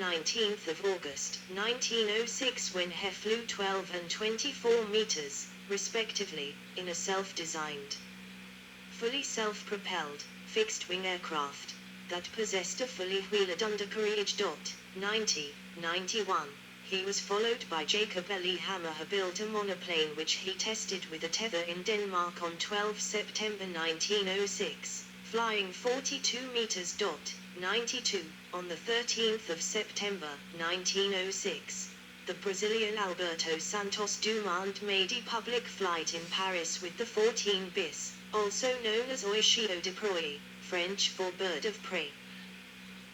19th of August, 1906 when he flew 12 and 24 meters, respectively, in a self-designed, fully self-propelled, fixed-wing aircraft that possessed a fully wheeled undercarriage. 91. He was followed by Jacob L. Hammer, who built a monoplane which he tested with a tether in Denmark on 12 September 1906, flying 42 meters. 92. On the 13th of September 1906, the Brazilian Alberto Santos Dumont made a public flight in Paris with the 14 bis, also known as Oiseau de Proie, French for bird of prey.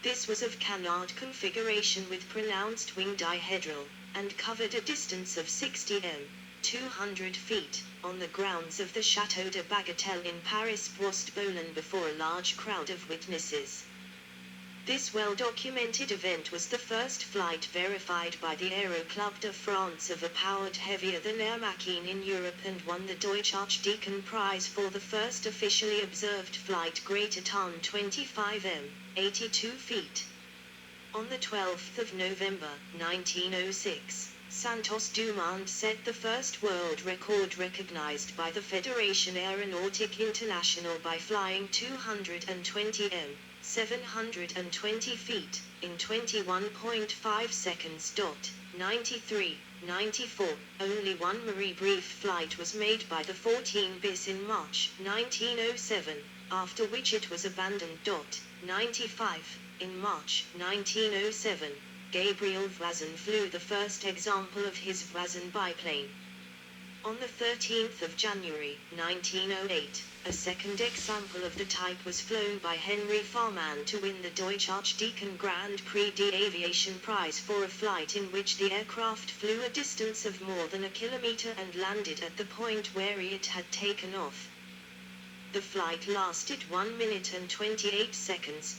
This was of canard configuration with pronounced wing dihedral, and covered a distance of 60 m, 200 feet, on the grounds of the Château de Bagatelle in Paris-Brest-Bolon before a large crowd of witnesses. This well-documented event was the first flight verified by the Aero Club de France of a powered heavier-than-air machine in Europe and won the Deutsche Archdeacon Prize for the first officially observed flight greater than 25 m, 82 feet. On the 12th of November, 1906, Santos Dumont set the first world record recognized by the Fédération Aéronautique Internationale by flying 220 m, 720 feet, in 21.5 seconds. 93, 94, only one Marie brief flight was made by the 14 bis in March 1907, after which it was abandoned. 95, in March 1907, Gabriel Voisin flew the first example of his Voisin biplane. On the 13th of January 1908, a second example of the type was flown by Henry Farman to win the Deutsche Archdeacon Grand Prix d'Aviation Prize for a flight in which the aircraft flew a distance of more than a kilometer and landed at the point where it had taken off. The flight lasted 1 minute and 28 seconds.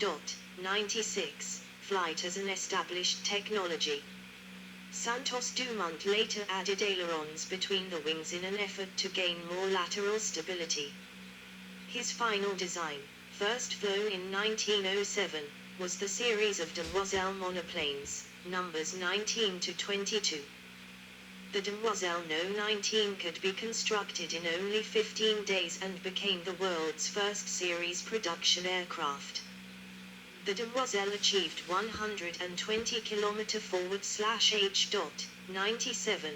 96. Flight as an established technology. Santos Dumont later added ailerons between the wings in an effort to gain more lateral stability. His final design, first flown in 1907, was the series of Demoiselle monoplanes, numbers 19 to 22. The Demoiselle No. 19 could be constructed in only 15 days and became the world's first series production aircraft. The Demoiselle achieved 120 km forward/h. 97.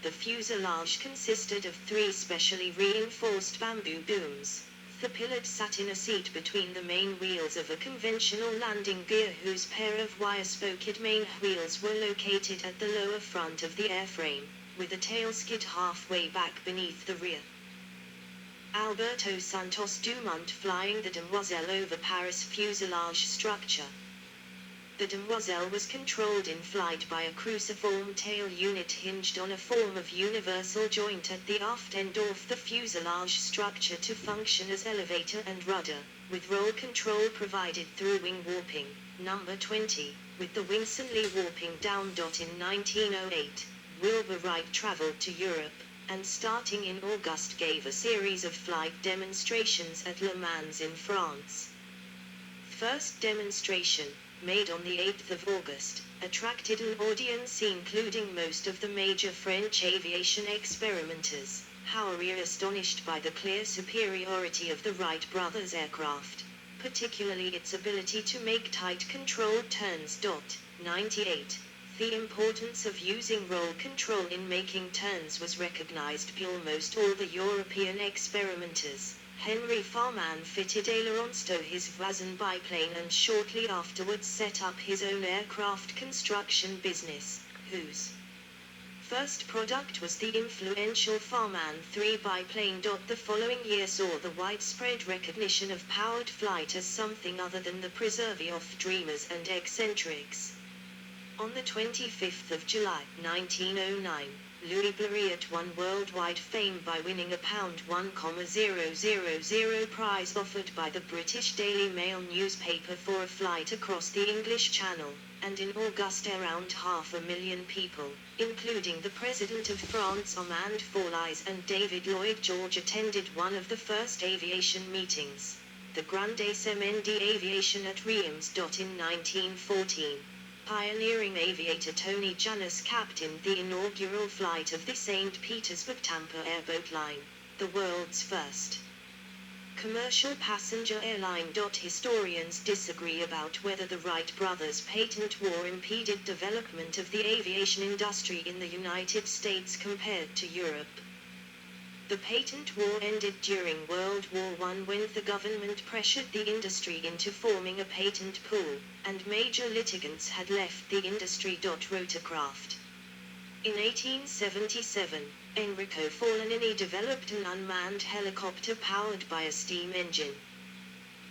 The fuselage consisted of 3 specially reinforced bamboo booms. The pilot sat in a seat between the main wheels of a conventional landing gear whose pair of wire-spoked main wheels were located at the lower front of the airframe, with a tail skid halfway back beneath the rear. Alberto Santos Dumont flying the Demoiselle over Paris fuselage structure. The Demoiselle was controlled in flight by a cruciform tail unit hinged on a form of universal joint at the aft end of the fuselage structure to function as elevator and rudder, with roll control provided through wing warping, number 20, with the wing suddenly warping down. In 1908, Wilbur Wright traveled to Europe, and starting in August gave a series of flight demonstrations at Le Mans in France. First demonstration, made on the 8th of August, attracted an audience including most of the major French aviation experimenters, however astonished by the clear superiority of the Wright brothers' aircraft, particularly its ability to make tight controlled turns. 98. The importance of using roll control in making turns was recognized by almost all the European experimenters. Henry Farman fitted ailerons to his Voisin biplane and shortly afterwards set up his own aircraft construction business, whose first product was the influential Farman 3 biplane. The following year saw the widespread recognition of powered flight as something other than the preserve of dreamers and eccentrics. On the 25th of July, 1909, Louis Blériot won worldwide fame by winning a £1,000 prize offered by the British Daily Mail newspaper for a flight across the English Channel, and in August around 500,000 people, including the President of France Armand Forlys and David Lloyd George, attended one of the first aviation meetings, the Grande Semaine d'Aviation at Reims. In 1914. Pioneering aviator Tony Janus captained the inaugural flight of the St. Petersburg-Tampa airboat line, the world's first commercial passenger airline. Historians disagree about whether the Wright brothers' patent war impeded development of the aviation industry in the United States compared to Europe. The patent war ended during World War I when the government pressured the industry into forming a patent pool, and major litigants had left the industry. Rotorcraft. In 1877, Enrico Forlanini developed an unmanned helicopter powered by a steam engine.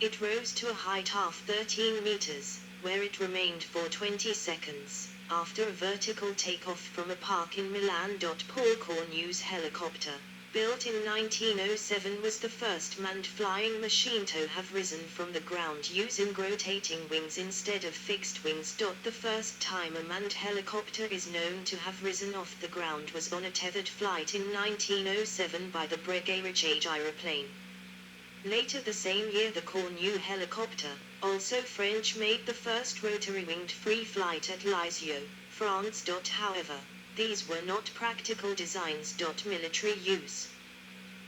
It rose to a height of 13 meters, where it remained for 20 seconds, after a vertical takeoff from a park in Milan. Paul Cornu's helicopter, built in 1907, was the first manned flying machine to have risen from the ground using rotating wings instead of fixed wings. The first time a manned helicopter is known to have risen off the ground was on a tethered flight in 1907 by the Breguet gyroplane. Later the same year, the Cornu helicopter, also French, made the first rotary-winged free flight at Lisieux, France. However, these were not practical designs. Military use.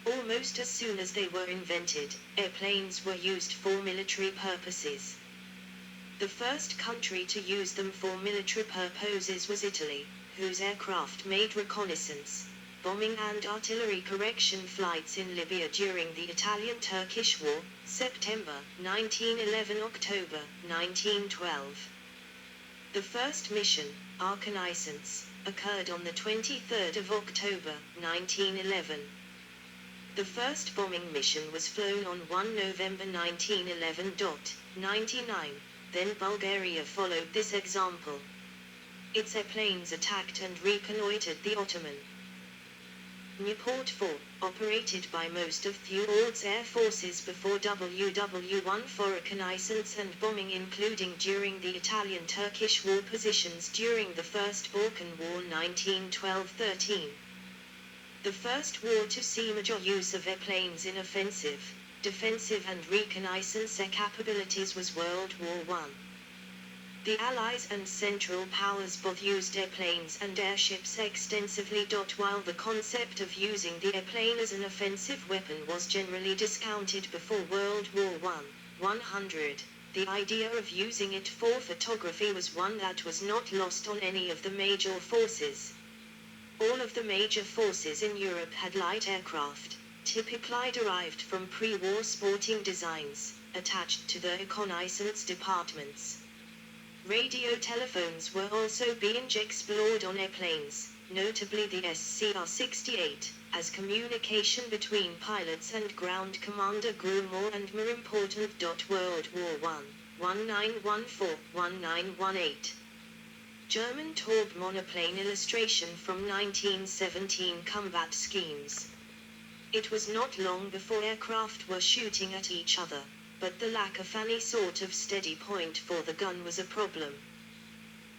Almost as soon as they were invented, airplanes were used for military purposes. The first country to use them for military purposes was Italy, whose aircraft made reconnaissance, bombing and artillery correction flights in Libya during the Italian-Turkish War, September 1911–October 1912. The first mission, reconnaissance, occurred on the 23rd of October 1911. The first bombing mission was flown on 1 November 1911. 99. Then Bulgaria followed this example. Its airplanes attacked and reconnoitered the Ottoman Newport Fort, operated by most of the world's air forces before WW1 for reconnaissance and bombing, including during the Italian-Turkish War, positions during the First Balkan War 1912–13. The first war-to-sea major use of airplanes in offensive, defensive and reconnaissance air capabilities was World War I. The Allies and Central Powers both used airplanes and airships extensively. While the concept of using the airplane as an offensive weapon was generally discounted before World War I, 100, the idea of using it for photography was one that was not lost on any of the major forces. All of the major forces in Europe had light aircraft, typically derived from pre-war sporting designs, attached to their reconnaissance departments. Radio telephones were also being explored on airplanes, notably the SCR-68, as communication between pilots and ground commander grew more and more important. World War I, 1914–1918. German Taube monoplane illustration from 1917. Combat schemes. It was not long before aircraft were shooting at each other, but the lack of any sort of steady point for the gun was a problem.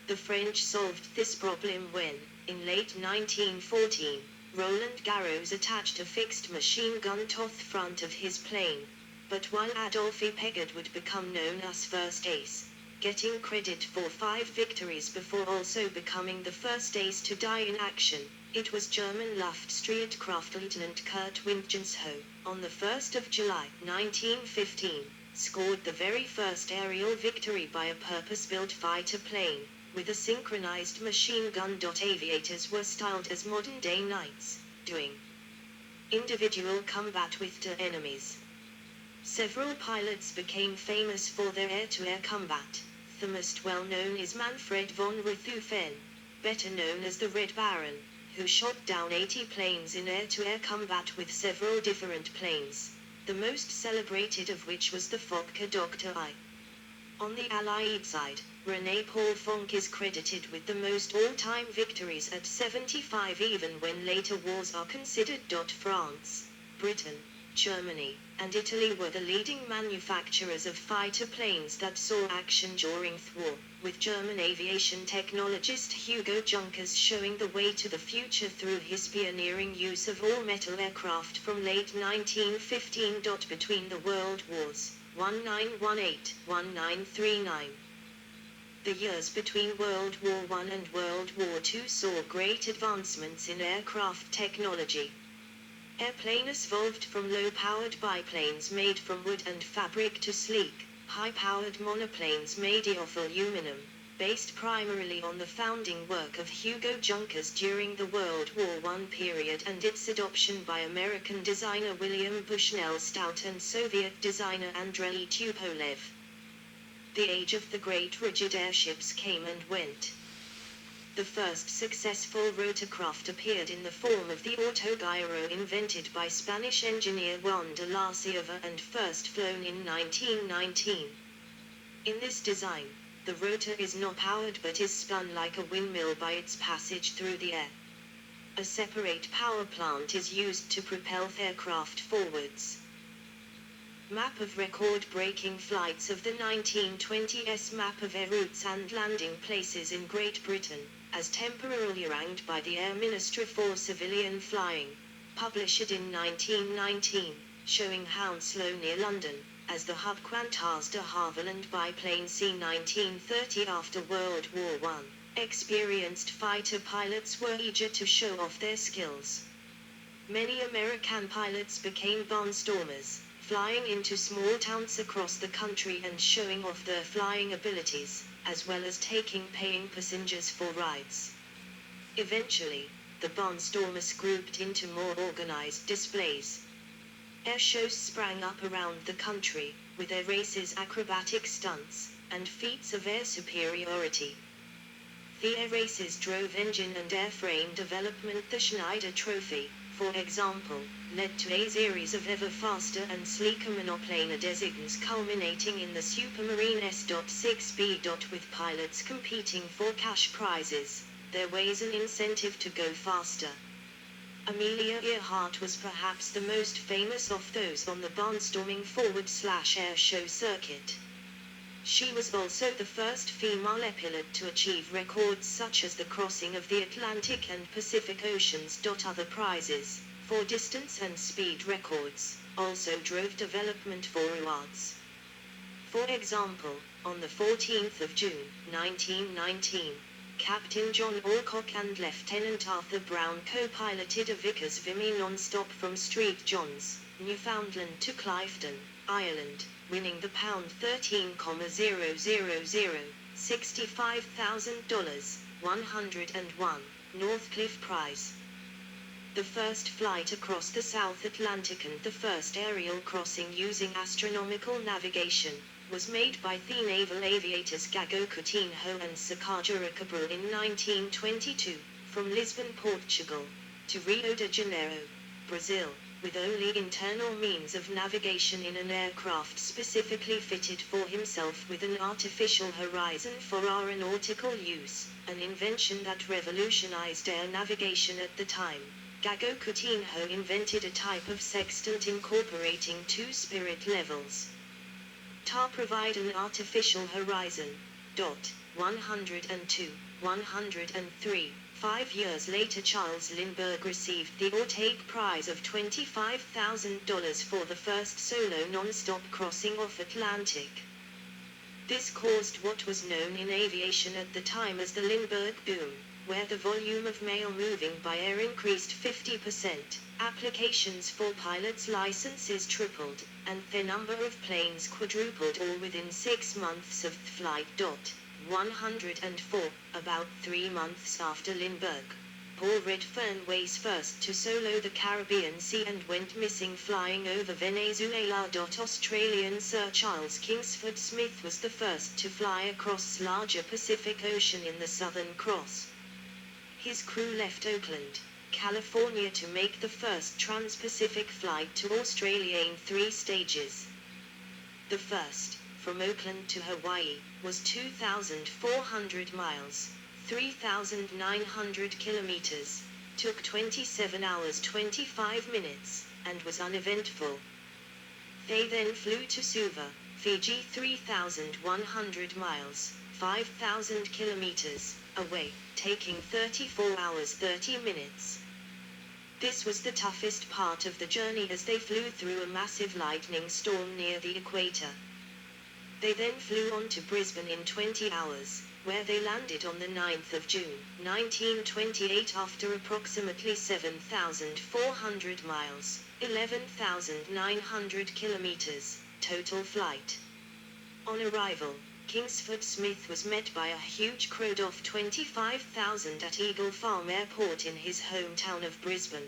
The French solved this problem when, in late 1914, Roland Garros attached a fixed machine gun to the front of his plane. But while Adolphe Pegard would become known as First Ace, getting credit for 5 victories before also becoming the first ace to die in action, it was German Luftstreitkräfte Lieutenant Kurt Windjensho, on the 1st of July 1915, scored the very first aerial victory by a purpose-built fighter plane, with a synchronized machine gun. Aviators were styled as modern-day knights, doing individual combat with the enemies. Several pilots became famous for their air-to-air combat. The most well-known is Manfred von Richthofen, better known as the Red Baron, who shot down 80 planes in air-to-air combat with several different planes, the most celebrated of which was the Fokker Dr. I. On the Allied side, René Paul Fonck is credited with the most all-time victories at 75, even when later wars are considered. France, Britain, Germany, and Italy were the leading manufacturers of fighter planes that saw action during the war, with German aviation technologist Hugo Junkers showing the way to the future through his pioneering use of all-metal aircraft from late 1915. Between the World Wars, 1918–1939. The years between World War I and World War II saw great advancements in aircraft technology. Airplanes evolved from low-powered biplanes made from wood and fabric to sleek, high-powered monoplanes made of aluminum, based primarily on the founding work of Hugo Junkers during the World War I period and its adoption by American designer William Bushnell Stout and Soviet designer Andrei Tupolev. The age of the great rigid airships came and went. The first successful rotorcraft appeared in the form of the autogyro invented by Spanish engineer Juan de la Cierva and first flown in 1919. In this design, the rotor is not powered but is spun like a windmill by its passage through the air. A separate power plant is used to propel the aircraft forwards. Map of record-breaking flights of the 1920s. Map of air routes and landing places in Great Britain, as temporarily ranked by the Air Ministry for civilian flying, published in 1919, showing Hounslow near London, as the hub Qantas de Havilland biplane C-1930. After World War I, experienced fighter pilots were eager to show off their skills. Many American pilots became barnstormers, flying into small towns across the country and showing off their flying abilities, as well as taking paying passengers for rides. Eventually, the barnstormers grouped into more organized displays. Air shows sprang up around the country, with air races, acrobatic stunts, and feats of air superiority. The air races drove engine and airframe development. The Schneider Trophy, for example, led to a series of ever faster and sleeker monoplane designs culminating in the Supermarine S.6B. With pilots competing for cash prizes, there was an incentive to go faster. Amelia Earhart was perhaps the most famous of those on the barnstorming /air show circuit. She was also the first female pilot to achieve records such as the crossing of the Atlantic and Pacific Oceans. Other prizes, for distance and speed records, also drove development for awards. For example, on the 14th of June, 1919, Captain John Alcock and Lieutenant Arthur Brown co-piloted a Vickers Vimy non-stop from Street Johns, Newfoundland to Clifton, Ireland, winning the £13,000, $65,000, 101, Northcliffe Prize. The first flight across the South Atlantic and the first aerial crossing using astronomical navigation was made by the naval aviators Gago Coutinho and Sacagera Cabral in 1922, from Lisbon, Portugal, to Rio de Janeiro, Brazil, with only internal means of navigation in an aircraft specifically fitted for himself with an artificial horizon for aeronautical use, an invention that revolutionized air navigation at the time. Gago Coutinho invented a type of sextant incorporating two spirit levels. To provide an artificial horizon. 102, 103. 5 years later Charles Lindbergh received the Orteig Prize of $25,000 for the first solo non-stop crossing of Atlantic. This caused what was known in aviation at the time as the Lindbergh boom, where the volume of mail moving by air increased 50%, applications for pilots' licenses tripled, and the number of planes quadrupled, all within 6 months of flight. 104, about 3 months after Lindbergh. Paul Redfern was first to solo the Caribbean Sea and went missing flying over Venezuela. Australian Sir Charles Kingsford Smith was the first to fly across larger Pacific Ocean in the Southern Cross. His crew left Oakland, California to make the first trans-Pacific flight to Australia in 3 stages. The first, from Oakland to Hawaii, was 2,400 miles, 3,900 kilometers, took 27 hours 25 minutes, and was uneventful. They then flew to Suva, Fiji, 3,100 miles, 5,000 kilometers, away, taking 34 hours 30 minutes. This was the toughest part of the journey as they flew through a massive lightning storm near the equator. They then flew on to Brisbane in 20 hours, where they landed on the 9th of June, 1928 after approximately 7,400 miles, 11,900 kilometers, total flight. On arrival, Kingsford Smith was met by a huge crowd of 25,000 at Eagle Farm Airport in his hometown of Brisbane.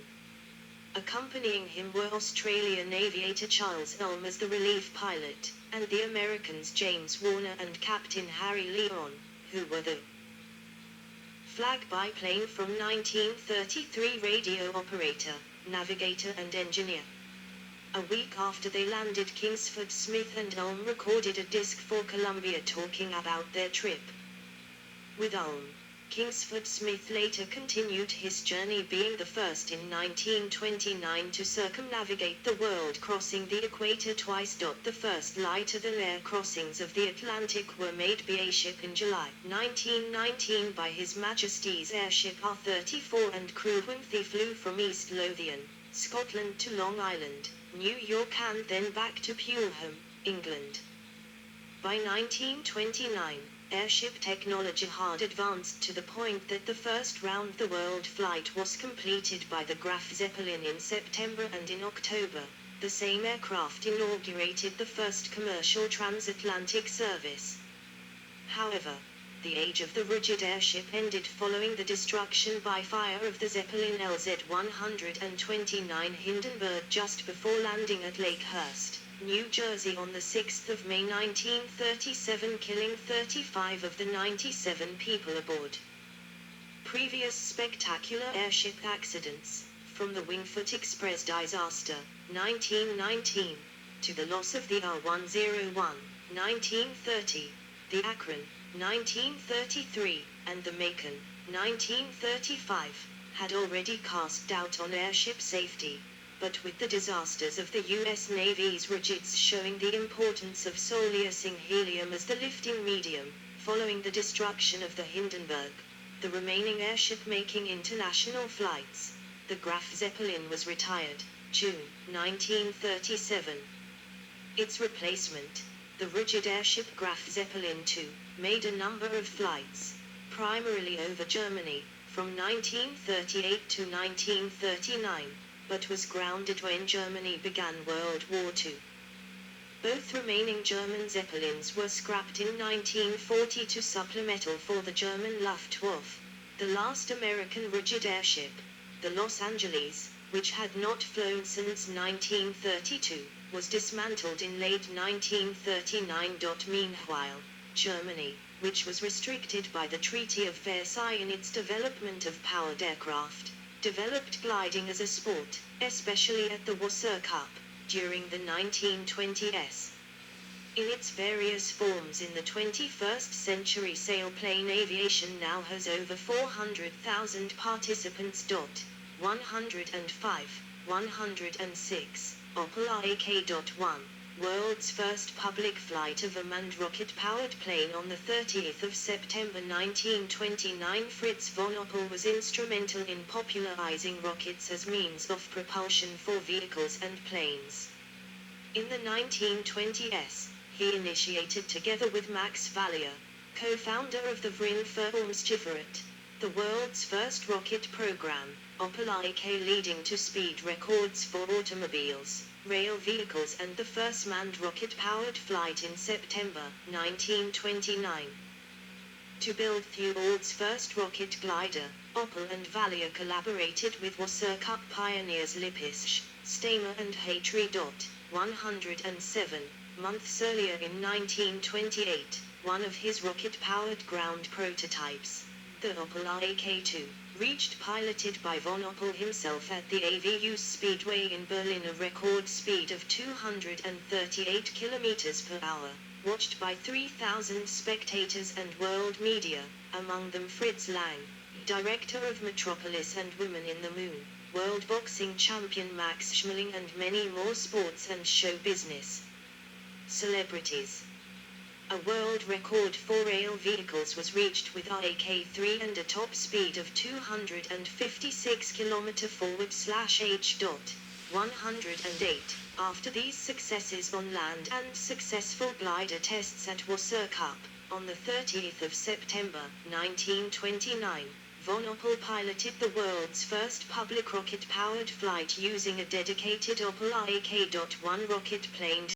Accompanying him were Australian aviator Charles Elm as the relief pilot, and the Americans James Warner and Captain Harry Leon, who were the flag biplane from 1933 radio operator, navigator and engineer. A week after they landed, Kingsford Smith and Ulm recorded a disc for Columbia talking about their trip. With Ulm, Kingsford Smith later continued his journey, being the first in 1929 to circumnavigate the world, crossing the equator twice. The first light-to-the air crossings of the Atlantic were made by a ship in July 1919 by His Majesty's airship R-34, and crew when they flew from East Lothian, Scotland to Long Island, New York, and then back to Pulham, England. By 1929, airship technology had advanced to the point that the first round-the-world flight was completed by the Graf Zeppelin in September, and in October, the same aircraft inaugurated the first commercial transatlantic service. However, the age of the rigid airship ended following the destruction by fire of the Zeppelin LZ-129 Hindenburg just before landing at Lakehurst, New Jersey on the 6th of May 1937, killing 35 of the 97 people aboard. Previous spectacular airship accidents, from the Wingfoot Express disaster, 1919, to the loss of the R-101, 1930, the Akron, 1933, and the Macon, 1935, had already cast doubt on airship safety, but with the disasters of the U.S. Navy's rigids showing the importance of solely using helium as the lifting medium, following the destruction of the Hindenburg, the remaining airship making international flights, the Graf Zeppelin was retired, June 1937. Its replacement, the rigid airship Graf Zeppelin II, made a number of flights, primarily over Germany, from 1938 to 1939, but was grounded when Germany began World War II. Both remaining German Zeppelins were scrapped in 1940 to supplemental for the German Luftwaffe. The last American rigid airship, the Los Angeles, which had not flown since 1932, was dismantled in late 1939. Meanwhile, Germany, which was restricted by the Treaty of Versailles in its development of powered aircraft, developed gliding as a sport, especially at the Wasser Cup, during the 1920s. In its various forms in the 21st century, sailplane aviation now has over 400,000 participants. 105, 106, Opel AK.1, world's first public flight of a manned rocket-powered plane on the 30th of September 1929. Fritz von Opel was instrumental in popularizing rockets as means of propulsion for vehicles and planes. In the 1920s, he initiated, together with Max Valier, co-founder of the Vrindverhomschifferet, the world's first rocket program, Opel IK, leading to speed records for automobiles, rail vehicles, and the first manned rocket-powered flight in September 1929. To build the world's first rocket glider, Opel and Valier collaborated with Wasser Cup pioneers Lippisch, Stamer and Hatry. 107 months earlier, in 1928, one of his rocket-powered ground prototypes, the Opel AK-2, reached, piloted by von Opel himself at the AVU Speedway in Berlin, a record speed of 238 km per hour, watched by 3,000 spectators and world media, among them Fritz Lang, director of Metropolis and Women in the Moon, world boxing champion Max Schmeling, and many more sports and show business celebrities. A world record for rail vehicles was reached with AK-3 and a top speed of 256 km/h. 108. After these successes on land and successful glider tests at Wasser Cup, On the 30th of September, 1929, von Oppel piloted the world's first public rocket-powered flight using a dedicated Oppel IK.1 rocket plane